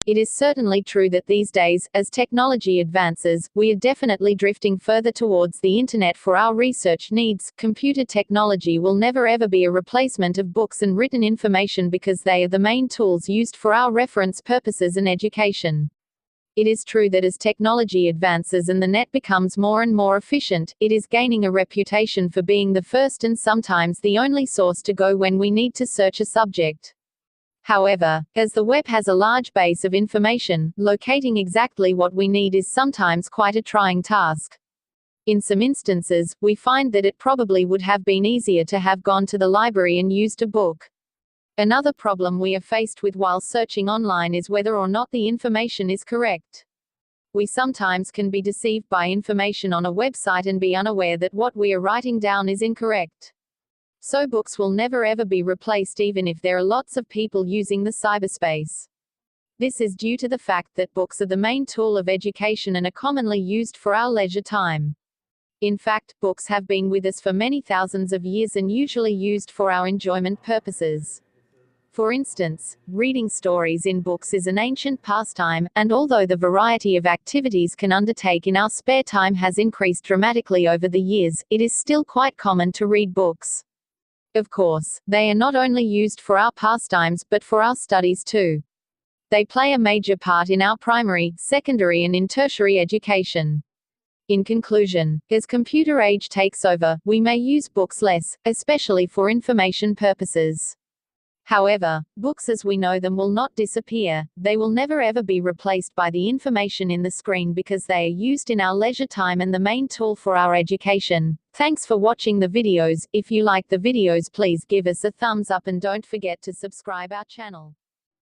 It is certainly true that these days, as technology advances, we are definitely drifting further towards the internet for our research needs. Computer technology will never ever be a replacement of books and written information because they are the main tools used for our reference purposes and education. It is true that as technology advances and the net becomes more and more efficient, it is gaining a reputation for being the first and sometimes the only source to go when we need to search a subject. However, as the web has a large base of information, locating exactly what we need is sometimes quite a trying task. In some instances, we find that it probably would have been easier to have gone to the library and used a book. Another problem we are faced with while searching online is whether or not the information is correct. We sometimes can be deceived by information on a website and be unaware that what we are writing down is incorrect. So books will never ever be replaced even if there are lots of people using the cyberspace. This is due to the fact that books are the main tool of education and are commonly used for our leisure time. In fact, books have been with us for many thousands of years and usually used for our enjoyment purposes. For instance, reading stories in books is an ancient pastime, and although the variety of activities can undertake in our spare time has increased dramatically over the years, it is still quite common to read books. Of course, they are not only used for our pastimes but for our studies too. They play a major part in our primary, secondary and in tertiary education. In conclusion, as computer age takes over, we may use books less, especially for information purposes. However, books as we know them will not disappear. They will never ever be replaced by the information in the screen because they are used in our leisure time and the main tool for our education. Thanks for watching the videos. If you like the videos, please give us a thumbs up and don't forget to subscribe our channel.